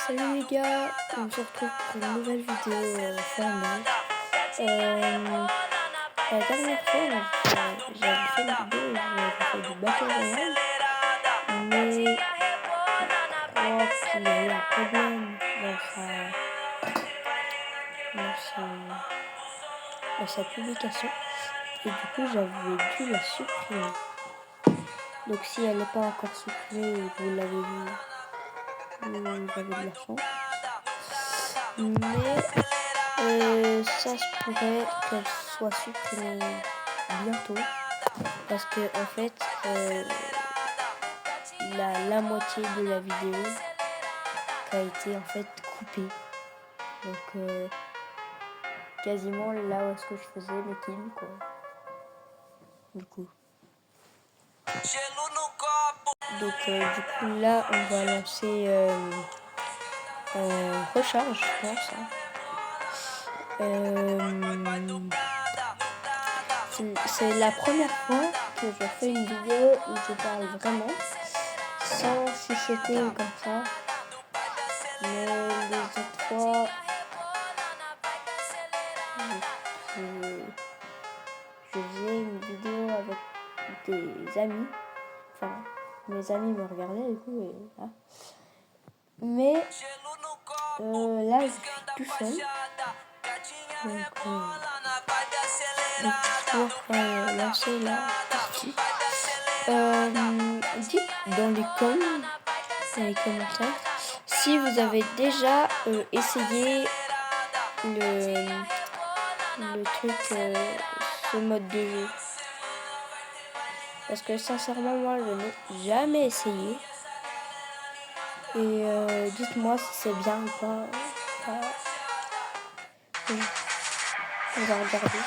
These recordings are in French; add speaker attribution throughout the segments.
Speaker 1: Salut les gars, on se retrouve pour une nouvelle vidéo Fortnite. La dernière fois, j'avais fait une vidéo où j'avais fait du Battle Royale, mais je crois qu'il y a eu un problème dans sa publication, et du coup j'avais dû la supprimer. Donc si elle n'est pas encore supprimée, vous l'avez vu, vous avez de la chance. Mais ça se pourrait qu'elle soit supprimée bientôt parce que en fait la moitié de la vidéo a été en fait coupée, donc quasiment là où est-ce que je faisais mes kills quoi, du coup là on va lancer en recharge je pense c'est la première fois que je fais une vidéo où je parle vraiment sans chuchoter ou comme ça, mais les autres fois je faisais une vidéo avec des amis, enfin mes amis me regardaient du coup et voilà. Mais là je suis tout seul, donc pour lancer la partie, dites dans les commentaires si vous avez déjà essayé le truc, ce mode de jeu. Parce que sincèrement, moi, je n'ai jamais essayé. Et dites-moi si c'est bien ou pas. On va regarder.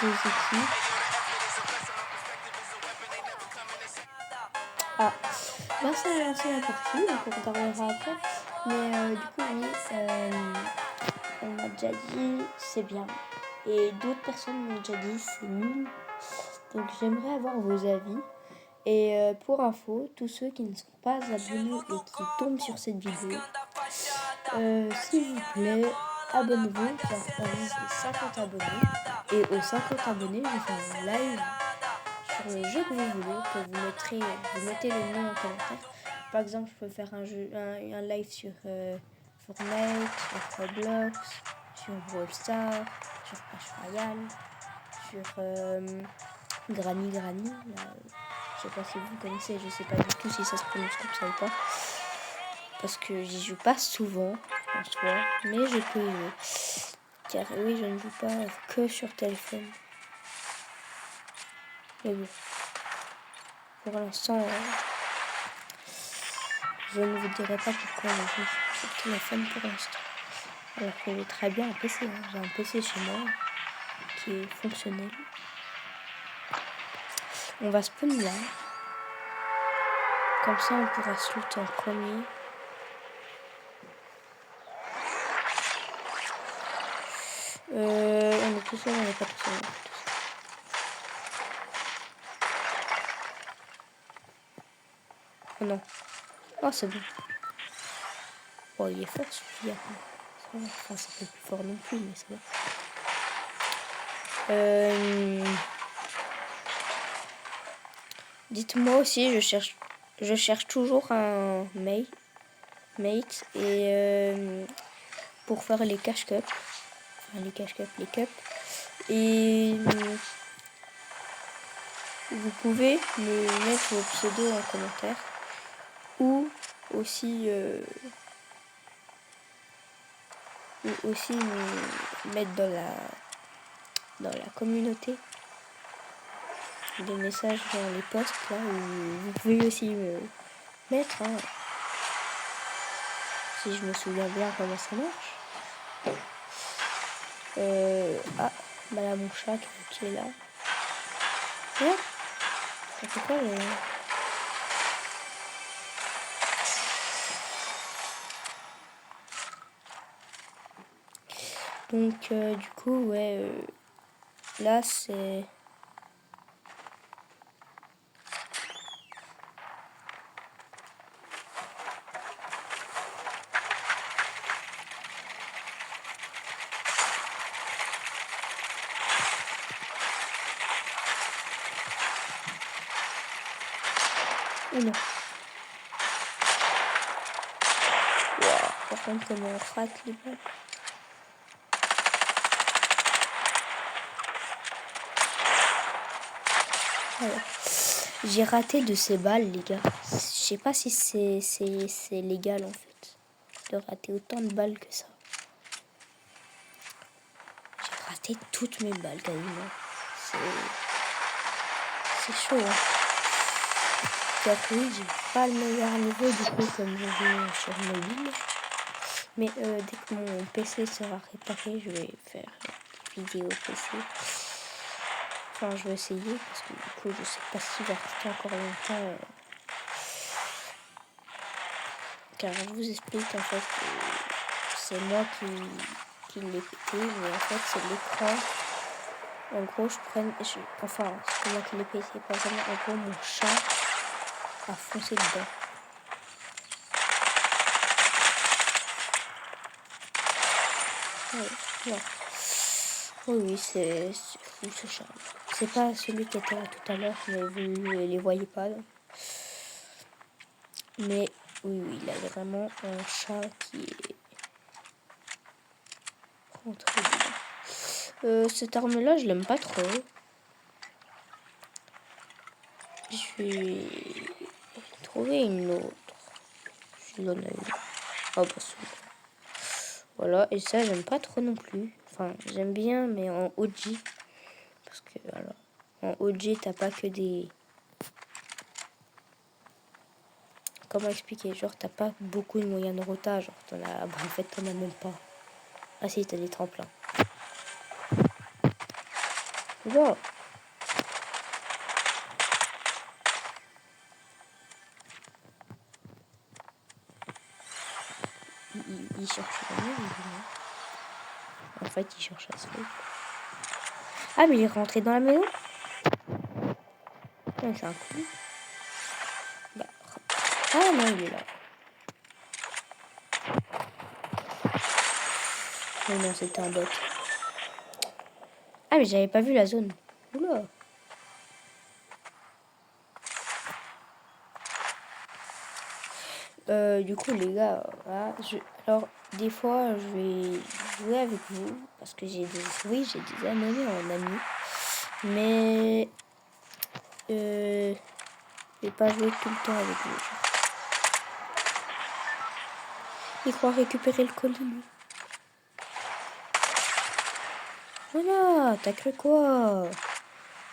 Speaker 1: Des équipes. Ah, là, ça a lancé la partie, donc on regardera après. Mais du coup, oui, on m'a déjà dit c'est bien. Et d'autres personnes m'ont déjà dit c'est nul. Donc j'aimerais avoir vos avis. Et pour info, tous ceux qui ne sont pas abonnés et qui tombent sur cette vidéo, s'il vous plaît, abonnez-vous car on vise les 50 abonnés. Et aux 50 abonnés, je vais faire un live sur le jeu que vous voulez, que vous mettez le nom en commentaire. Par exemple, je peux faire un live sur Fortnite, sur Roblox, sur Brawl Stars, sur Clash Royale, sur Granny. Je sais pas si vous connaissez, je sais pas du tout si ça se prononce comme ça ou pas. Parce que j'y joue pas souvent en soi, mais je peux y jouer. Car oui, je ne joue pas que sur téléphone. Mais bon, pour l'instant, je ne vous dirai pas pourquoi je joue sur téléphone pour l'instant. Alors que j'ai très bien un PC. J'ai un PC chez moi qui est fonctionnel. On va spawn là. Comme ça, on pourra se loot en premier. On est tout seul, on n'est pas tout seul. Oh non. Oh, c'est bon. Oh, il est fort celui-là. Enfin, c'est pas plus fort non plus, mais ça va. Dites-moi aussi, je cherche toujours un mate et pour faire les cash cups. Enfin, les cups. Et vous pouvez me mettre vos pseudos en commentaire. Ou aussi me mettre dans la communauté des messages dans les posts là où vous pouvez aussi me mettre si je me souviens bien comment ça marche. Là mon chat qui est là. Ouais, ça fait quoi Donc du coup ouais là c'est Oh non. Wow, par contre, comment on rate les balles. Voilà. J'ai raté de ces balles, les gars. Je sais pas si c'est légal, en fait, de rater autant de balles que ça. J'ai raté toutes mes balles, quasiment. C'est chaud, hein. Car oui, j'ai pas le meilleur niveau, du coup, comme je joue sur mobile. Mais dès que mon PC sera réparé, je vais faire des vidéos PC. Enfin, je vais essayer, parce que du coup, je sais pas si va rester encore longtemps. Car je vous explique, en fait, c'est moi qui l'ai pété, mais en fait, c'est l'écran. En gros, enfin, c'est moi qui l'ai pété, pas vraiment. En gros, mon chat a foncé dedans. Ouais. Oui, c'est fou ce chat. C'est pas celui qui était là tout à l'heure, mais vous ne les voyez pas. Donc. Mais oui, il a vraiment un chat qui est rentré dedans. Cette arme-là, je l'aime pas trop. Je vais trouver une autre. Je donne une. Oh, bah, voilà, et ça, j'aime pas trop non plus. Enfin, j'aime bien, mais en OG. Parce que, alors, en OG, t'as pas que des... Comment expliquer? Genre, t'as pas beaucoup de moyens de rota. Genre, t'en as... Bah, en fait, t'en as même pas. Ah si, t'as des tremplins. Wow. Il cherche vraiment, en fait, il cherche à se faire. Ah, mais il est rentré dans la maison? Ouais, c'est un coup. Bah, ah non, il est là. Mais non, c'était un bot. Ah, mais j'avais pas vu la zone. Oula. Du coup, les gars, voilà, alors, des fois, je vais jouer avec vous. Parce que j'ai des abonnés en ami. Mais... je vais pas jouer tout le temps avec vous. Il croit récupérer le colis, lui. Voilà, t'as cru quoi?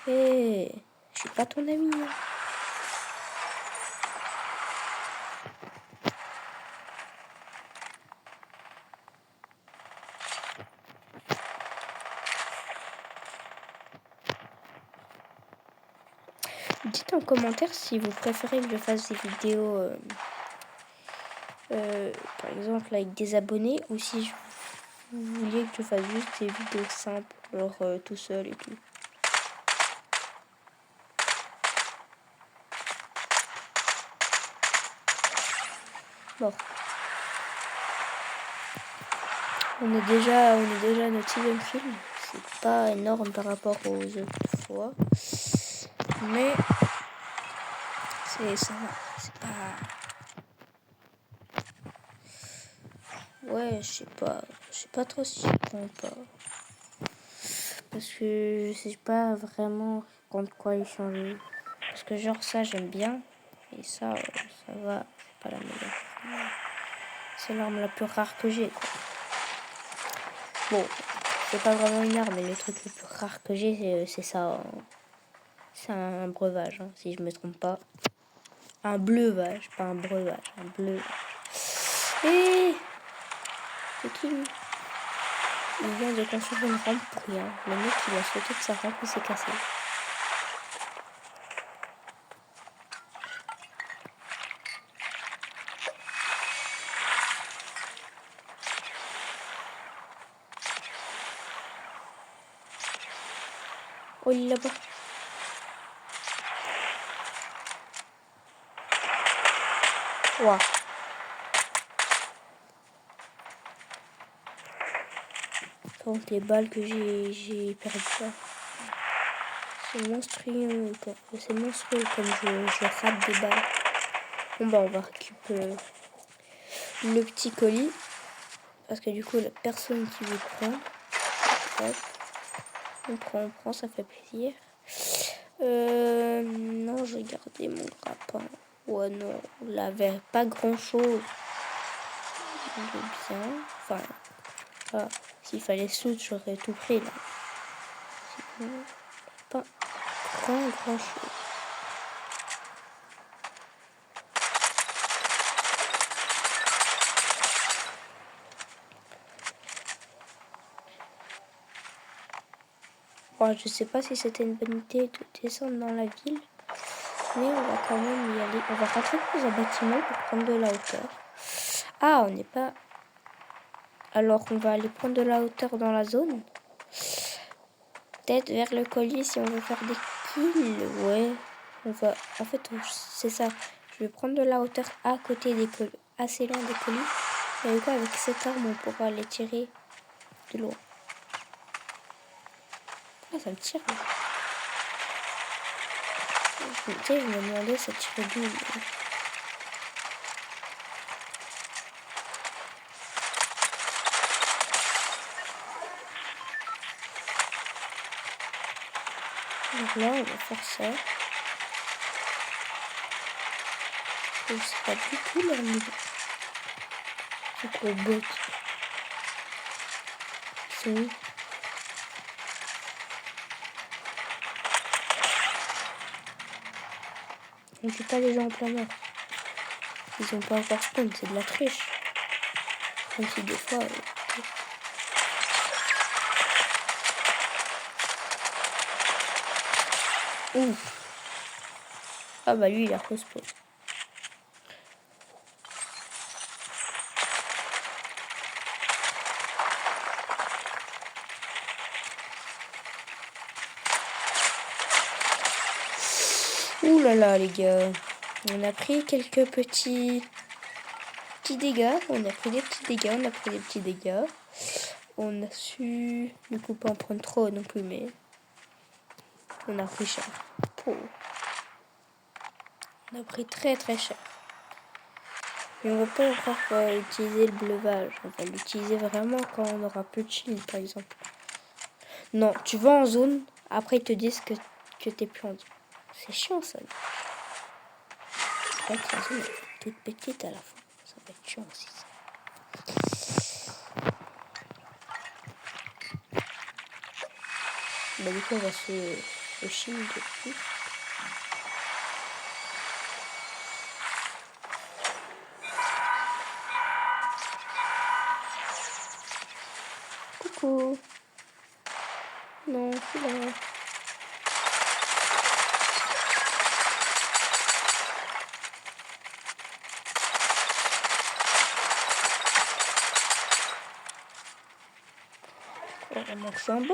Speaker 1: Eh, je suis pas ton ami. Hein. Dites en commentaire si vous préférez que je fasse des vidéos, par exemple avec des abonnés, ou si vous vouliez que je fasse juste des vidéos simples, genre tout seul et tout. Bon. On est déjà à notre 6e film. C'est pas énorme par rapport aux autres fois. Mais ça va. C'est pas... Ouais, je sais pas trop si je prends pas. Parce que je sais pas vraiment contre quoi il changer. Parce que genre ça j'aime bien. Et ça va. C'est pas la meilleure. C'est l'arme la plus rare que j'ai quoi. Bon, c'est pas vraiment une arme, mais le truc le plus rare que j'ai c'est ça. Hein. C'est un breuvage, hein, si je me trompe pas. Un bleuvage, pas un breuvage, un bleu. Et c'est qui lui? Il vient de construire une rampe pour rien. Le mec il a sauté de sa rampe et s'est cassé. Oh il est là-bas. Wow. Donc les balles que j'ai perdu là. C'est monstrueux, c'est monstrueux comme je rate des balles. Bon bah on va récupérer le petit colis. Parce que du coup la personne qui veut prendre. Hop. On prend, ça fait plaisir. Non, j'ai gardé mon grappin. Ouais non, on avait pas grand chose de bien. Enfin, ah, s'il fallait soude, j'aurais tout pris là. Sinon, pas grand chose. Bon, je sais pas si c'était une bonne idée de descendre dans la ville, mais on va quand même y aller. On va rentrer dans un bâtiment pour prendre de la hauteur. Ah, on n'est pas... Alors, on va aller prendre de la hauteur dans la zone. Peut-être vers le colis si on veut faire des kills. Ouais, on va... En fait, c'est ça. Je vais prendre de la hauteur à côté des colis, assez loin des colis. Et du coup, avec cette arme, on pourra les tirer de loin. Ah, ça me tire. Tu sais, je me demandais ça tirait d'où. Donc là, on va faire ça. Et c'est pas du tout leur niveau. C'est trop bot. C'est où? On tue pas les gens en plein air. Ils ont pas encore spawn, c'est de la triche. Même si des fois... Ouf. Ah bah lui il a respawn. Ouh là là les gars. On a pris quelques petits dégâts. On a pris des petits dégâts. On a su... Du coup pas en prendre trop non plus mais... On a pris cher. Oh. On a pris très cher. Mais on va pas encore utiliser le bleuvage. On va l'utiliser vraiment quand on aura plus de shield, par exemple. Non, tu vas en zone, après ils te disent que t'es plus en zone. C'est chiant ça. La zone est toute petite à la fin. Ça va être chiant aussi ça. Bah du coup on va se shield dessus. Coucou. Non, c'est là. On marche en bas,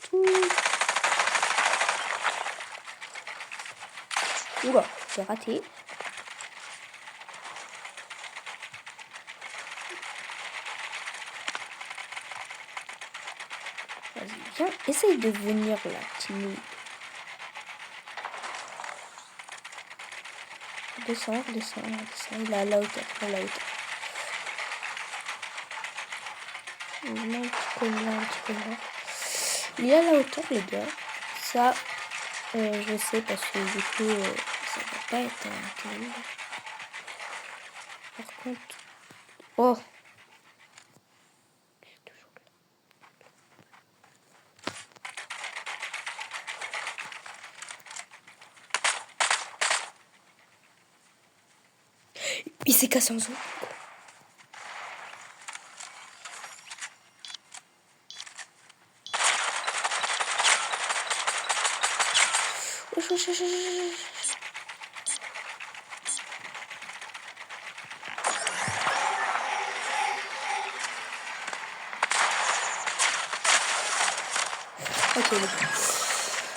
Speaker 1: tout. Oula, j'ai raté. Vas-y, viens, essaye de venir là, timide. Descends, il est à la hauteur, Un petit peu là. Il est à la hauteur, les gars. Ça, je sais parce que du coup, ça va pas être terrible. Par contre... Oh! Il s'est cassé en zone. Ok,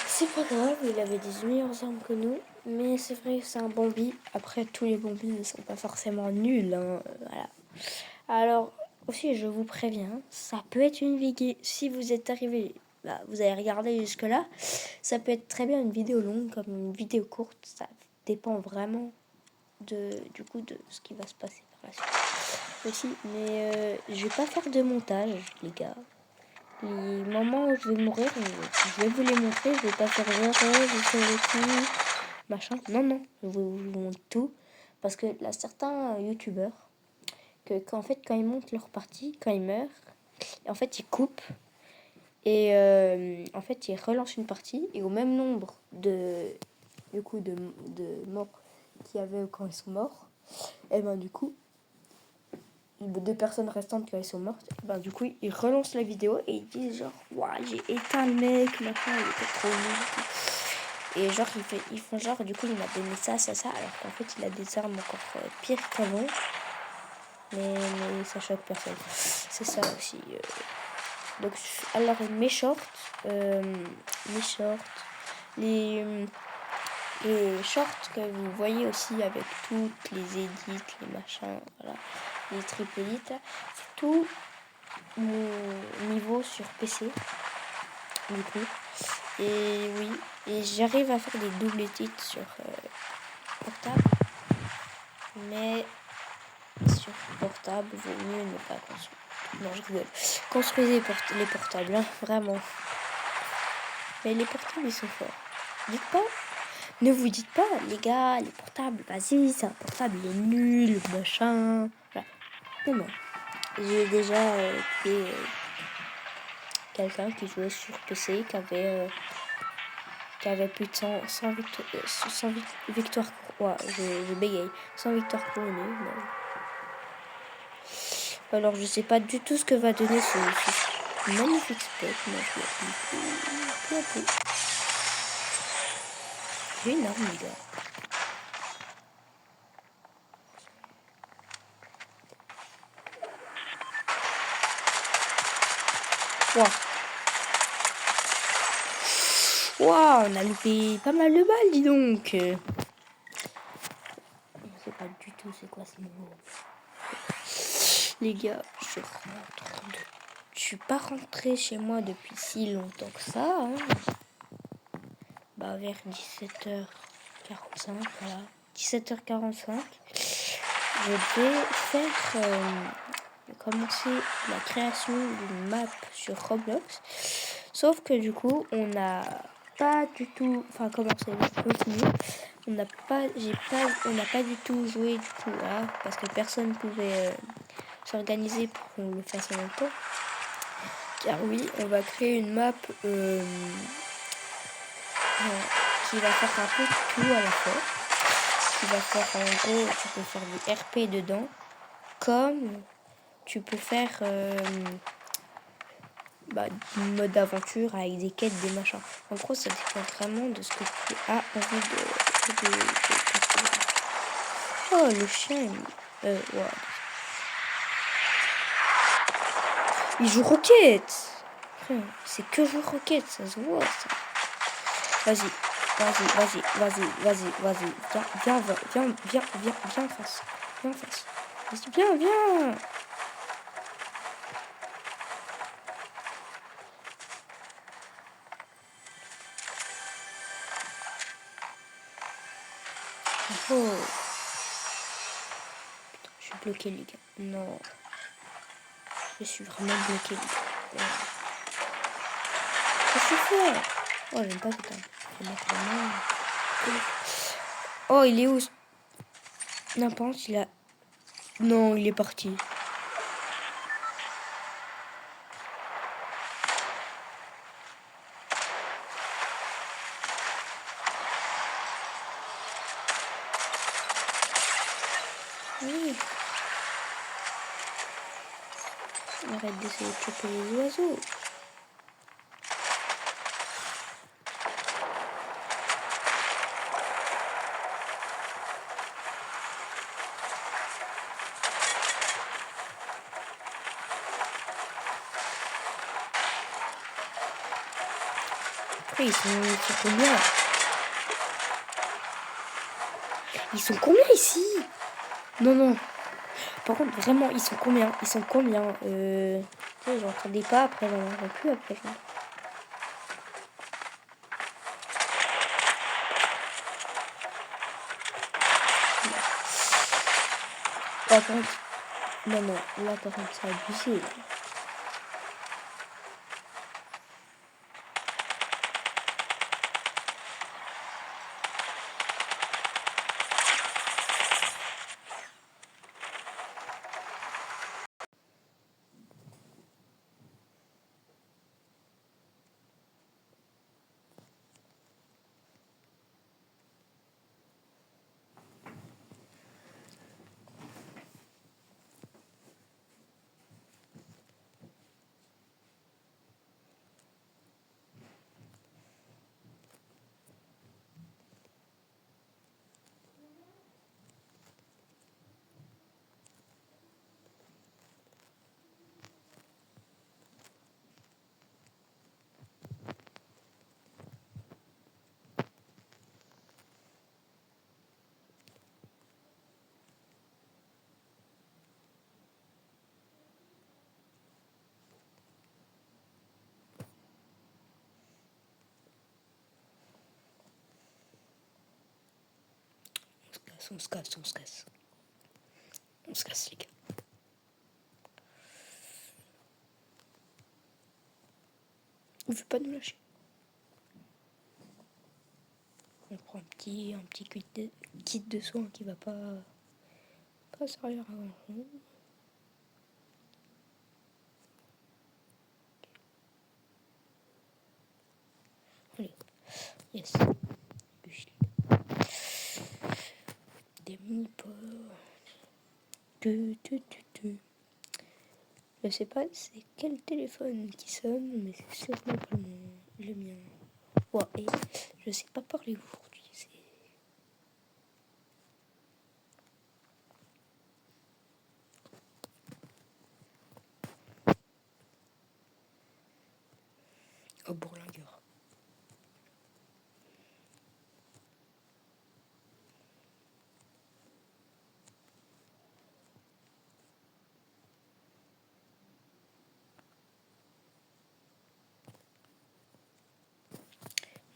Speaker 1: c'est pas grave, il avait des meilleures armes que nous, mais c'est vrai que c'est un Bambi. Après, tous les Bambis ne sont pas forcément nuls, hein, voilà. Alors, aussi, je vous préviens, ça peut être une vidéo, si vous êtes arrivé, bah, vous avez regardé jusque-là, ça peut être très bien une vidéo longue comme une vidéo courte, ça dépend vraiment du coup de ce qui va se passer par la suite aussi. Mais je vais pas faire de montage, les gars. Les moments où je vais mourir, je vais vous les montrer. Je vais pas faire genre, je saurai tout, machin. Non, je vais vous montrer tout. Parce que là, certains youtubeurs, qu'en fait, quand ils montent leur partie, quand ils meurent, en fait, ils coupent. Et en fait, ils relancent une partie. Et au même nombre du coup, de morts qu'il y avait quand ils sont morts, et ben du coup, deux personnes restantes quand ils sont mortes, ben du coup ils relancent la vidéo et ils disent genre waouh, j'ai éteint le mec, machin, il était trop nul. Et genre ils font genre du coup il m'a donné ça, alors qu'en fait il a des armes encore pires qu'avant. Mais ça choque personne. C'est ça aussi. Donc alors mes shorts, les shorts que vous voyez aussi avec toutes les edits, les machins, voilà, les triple edits, c'est tout mon niveau sur PC, du coup. Et oui, et j'arrive à faire des doubles edits sur portable, mais sur portable, vaut mieux ne pas construire. Non, je rigole. Construisez les portables, hein, vraiment. Mais les portables, ils sont forts. Dites pas. Ne vous dites pas, les gars, les portables, vas-y, c'est un portable, il est nul, machin. Voilà. Non. J'ai déjà tué quelqu'un qui jouait sur PC, qui avait plus de 100 victoires. Ouais, je bégaye. 100 victoires couronnées. Alors, je sais pas du tout ce que va donner ce magnifique spot. Mais je vais peu à peu. J'ai une arme, les gars. Wow, on a loupé pas mal de balles, dis donc. Je sais pas du tout c'est quoi ce niveau. Les gars, je suis pas rentrée chez moi depuis si longtemps que ça. Hein. Bah vers 17h45, voilà. 17h45. Je vais faire commencer la création d'une map sur Roblox. Sauf que du coup, on n'a pas du tout, enfin commencé, continuer. On n'a pas du tout joué du coup là, parce que personne pouvait s'organiser pour qu'on le fasse en même temps. Car oui, on va créer une map qui va faire un peu tout à la fois. Qui va faire en gros, tu peux faire du RP dedans, comme tu peux faire du mode aventure avec des quêtes, des machins. En gros, ça dépend vraiment de ce que tu as envie de Oh, le chien, ouais. Il joue Rocket. C'est que jouer Rocket, ça se voit, ça. Vas-y viens en face. Vas-y, viens. Oh. Putain, je suis bloqué, les gars. Non. Je suis vraiment bloqué, les gars. Qu'est-ce que tu fais? Oh, j'aime pas, putain. Oh, il est où? Non, par contre, il a... Non, il est parti. Oui. Arrête d'essayer de choper les oiseaux. Après, ils sont combien? Ils sont combien ici? Non. Par contre, vraiment, ils sont combien? J'entendais pas, après, j'en entends plus, après. Là, par contre, non, là, par contre, c'est abusé. On se casse, les gars. On veut pas nous lâcher. On prend un petit kit de soins qui va pas servir à grand chose. Allez, yes. Des mini-pots. Je sais pas c'est quel téléphone qui sonne, mais c'est sûrement pas le mien. Ouais, et je sais pas parler aujourd'hui. Oh, bourlingueur.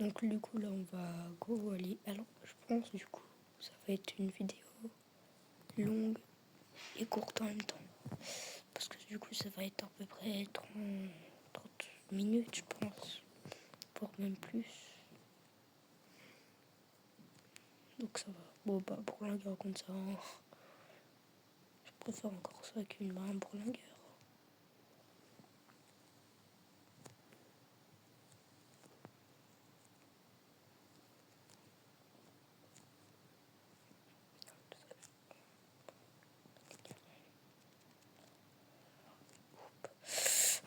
Speaker 1: Donc du coup là on va aller. Alors je pense du coup ça va être une vidéo longue et courte en même temps. Parce que du coup ça va être à peu près 30 minutes je pense. Voire même plus. Donc ça va. Bon bah bourlingueur comme ça. Je préfère encore ça qu'une bourlingueur.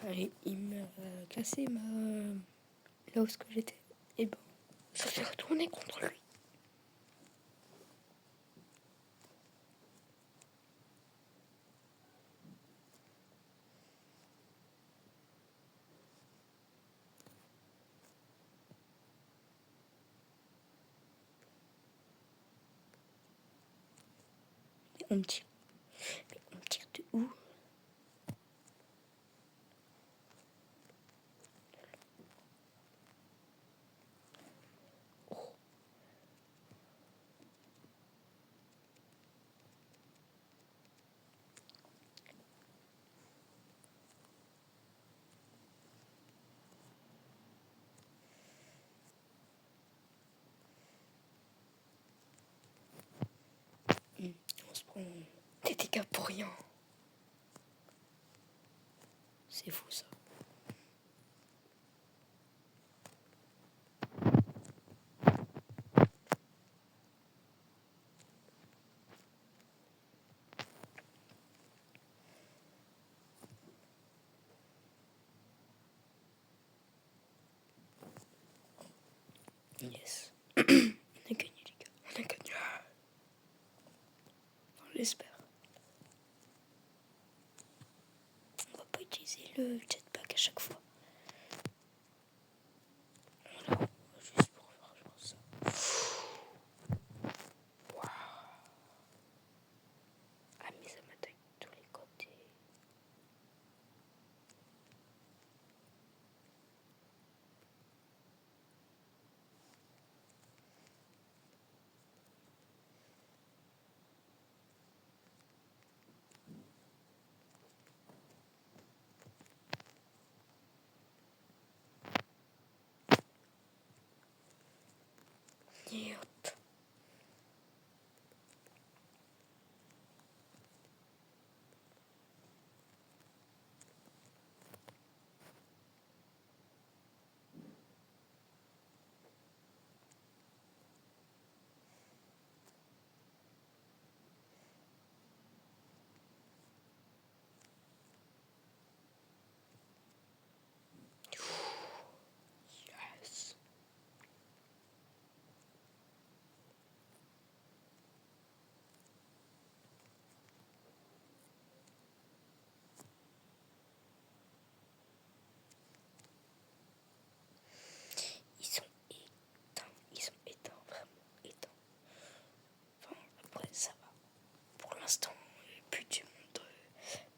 Speaker 1: Allez, il m'a cassé là où j'étais. Et ben, ça s'est retourné contre lui. Mais on me tire. Mais on me tire de où? On se prend des dégâts pour rien. C'est fou ça. Yes. On a gagné les gars. On a gagné. On l'espère. On va pas utiliser le jetpack à chaque fois. Voilà. Juste pour faire genre ça. Waouh. Ah mais ça m'attaque de tous les côtés.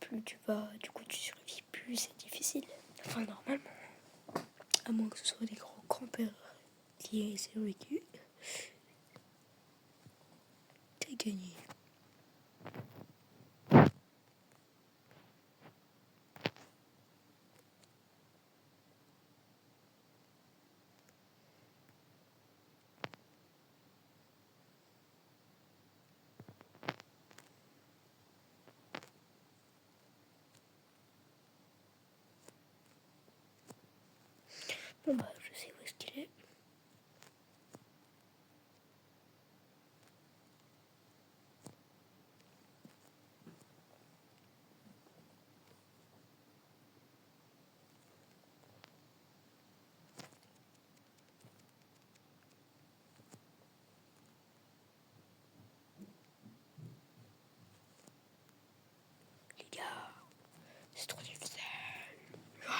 Speaker 1: plus tu vas, du coup tu survis, plus c'est difficile. Enfin normalement, à moins que ce soit des grands grands-pères qui aient survécu, t'as gagné. Bon bah je sais où est-ce qu'il est. Les gars, c'est trop difficile. Non,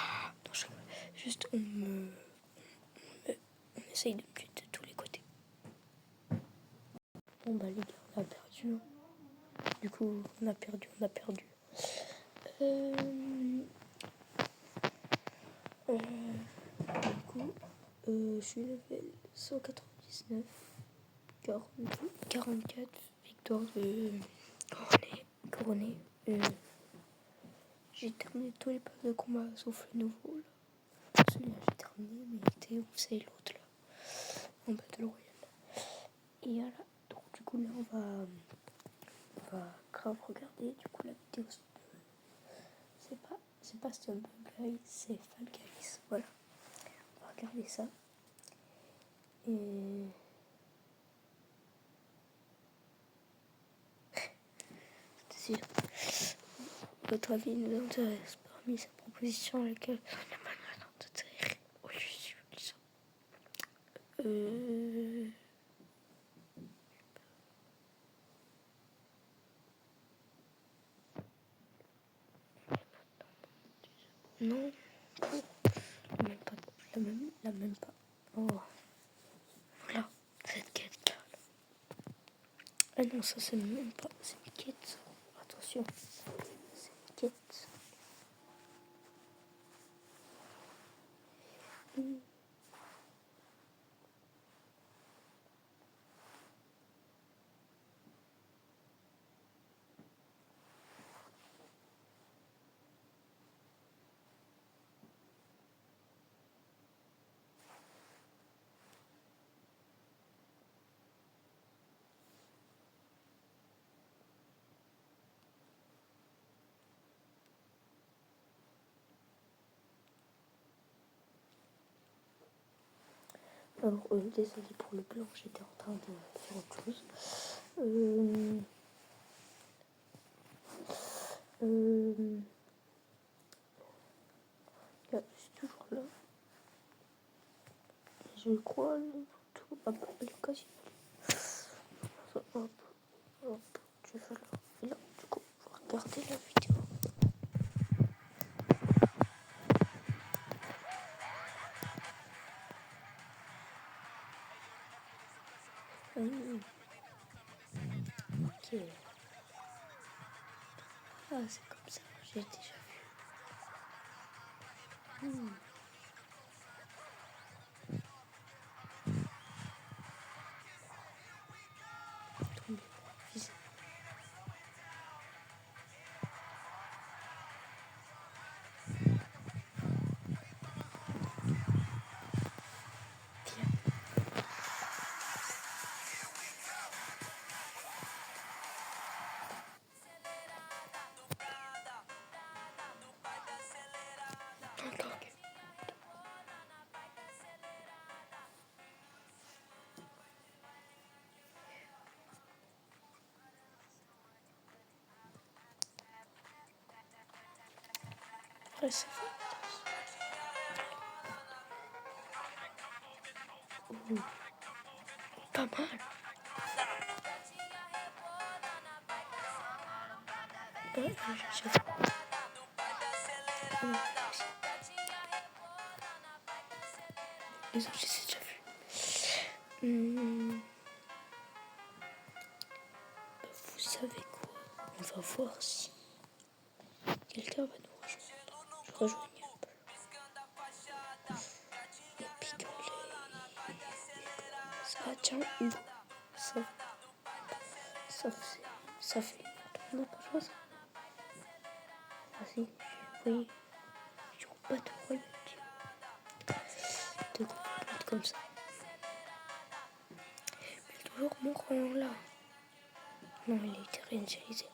Speaker 1: juste on essaye de me tuer de tous les côtés. Bon bah les gars, on a perdu. Du coup, on a perdu. Du coup, je suis level 199, 44 victoires de couronné. J'ai terminé tous les passes de combat sauf le nouveau là. Celui-là j'ai terminé, mais il était où c'est l'autre là en Battle Royale. Et voilà, donc du coup là on va grave regarder du coup la vidéo. C'est pas Stumble Guys, c'est Fall Guys. Voilà, on va regarder ça. Et c'est votre avis nous intéresse parmi ces propositions lesquelles oh, je suis ça. Non, la même pas. Oh, voilà, cette quête. Ah non, ça c'est même pas, c'est une quête. Attention, c'est une quête. Alors, désolé pour le blanc, j'étais en train de faire autre chose. Je suis toujours là. Je crois tout à l'occasion. Hop, je vais là. Et là, du coup, on va regarder la vidéo. Ok. Ah, c'est comme ça, j'ai déjà vu. Tombé. Viser. Tiens. Entendu. Ouais, c'est fait. Ouh, pas mal. Ouais, j'ai fait. Les autres, je les ai déjà vus. Vous savez quoi? On va voir si Quelqu'un va nous rejoindre. Je rejoins Yelp. Et picoler. Ça tiens, Hugo. Ça fait longtemps qu'on n'a pas joué ça. Ah si, oui. Je joue pas de royauté. De quoi comme ça. Mais toujours mon rang là. Non, il a été réinitialisé.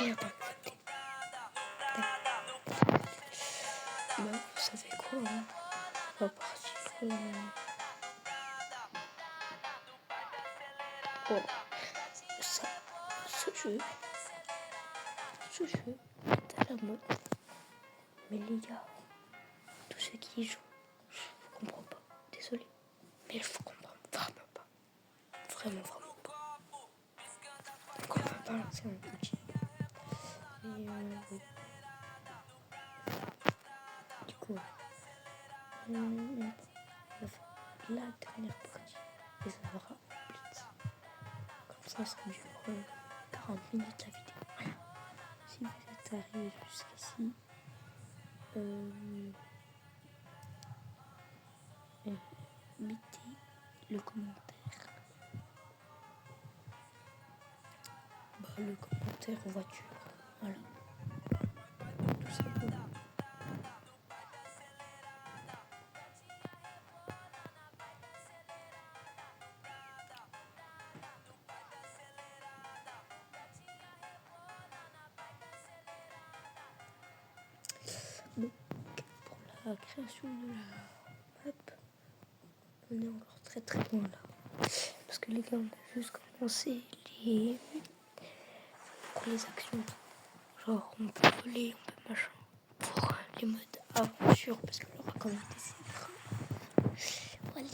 Speaker 1: Il a pas accepté. Bah, vous savez quoi, hein, on va partir. Bon, ce jeu est à la mode. Mais les gars, tous ceux qui y jouent, je comprends pas. Désolé. Mais je comprends vraiment pas. Vraiment pas. Donc on va pas lancer un outil. Mais oui. Du coup, on va faire la dernière partie. Et ça sera blitz. Comme ça dure 40 minutes la vidéo. Voilà. Si vous êtes arrivé jusqu'ici, mettez le commentaire. Le commentaire voiture. Voilà. Tout simplement. Donc, pour la création de la map, on est encore très très loin là. Parce que les gars, on a juste commencé pour les actions. Genre, on peut voler, on peut machin. Pour les modes aventure, parce que l'aura quand même des Voilà.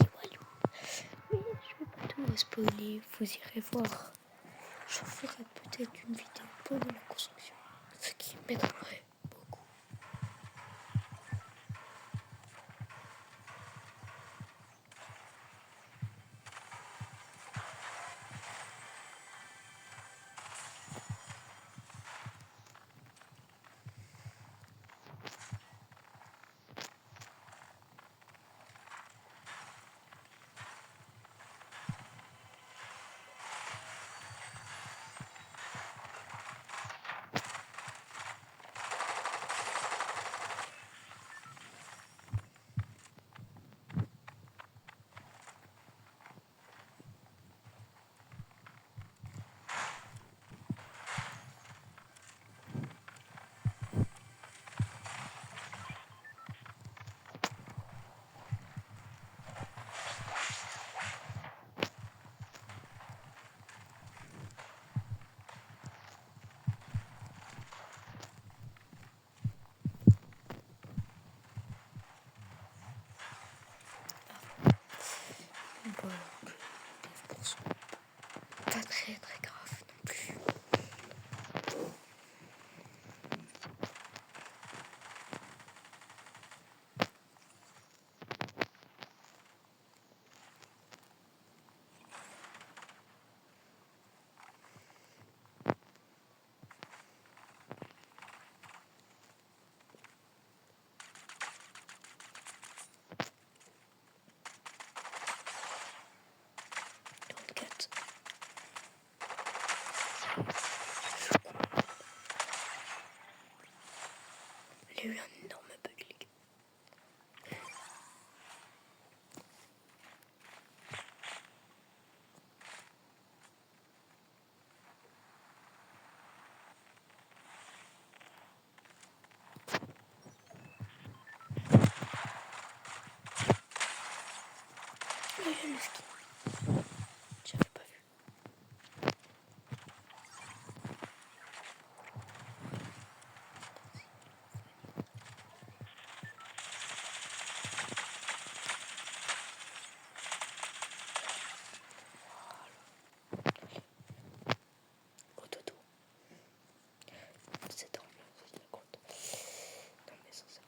Speaker 1: Mais je vais pas tout spoiler, vous irez voir. Je ferai peut-être une vidéo pendant la construction, ce qui m'aiderait beaucoup. Bon, pas très très grave non plus. Il y a eu un énorme bug, les gars. Il y a le ski. J'avais pas vu. Autoto. C'est en plein, ça se compte. Non mais sans ça.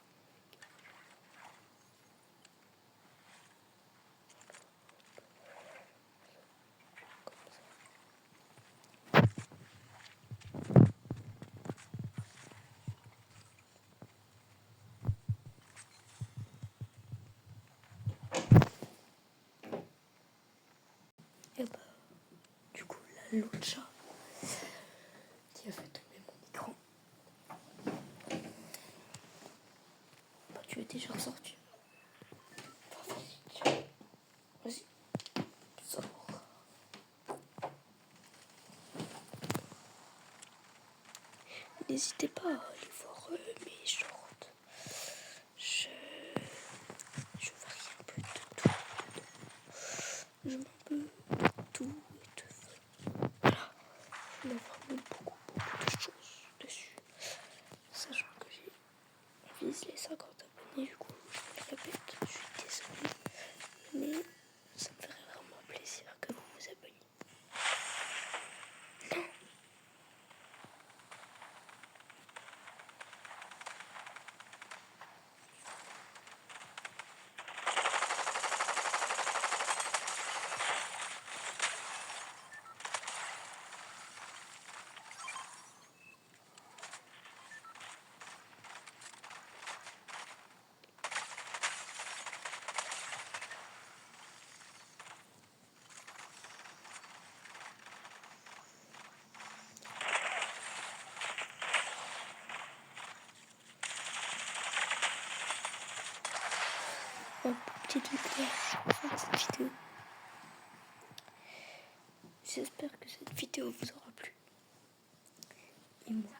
Speaker 1: l'autre chat qui a fait tomber mon écran. Bah, tu es déjà ressorti. Vas-y, sors. N'hésitez pas à aller voir mes shorts. Je varie un peu de tout. Je mets un peu tout et tout. Voilà. Je mets vraiment beaucoup de choses dessus. Sachant que j'ai vise les 50 abonnés, du coup, je le répète, je suis désolée. Mais ça me ferait vraiment plaisir que vous vous abonniez. Petite éclair pour cette vidéo. J'espère que cette vidéo vous aura plu. Et moi,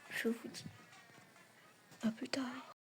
Speaker 1: je vous dis à plus tard.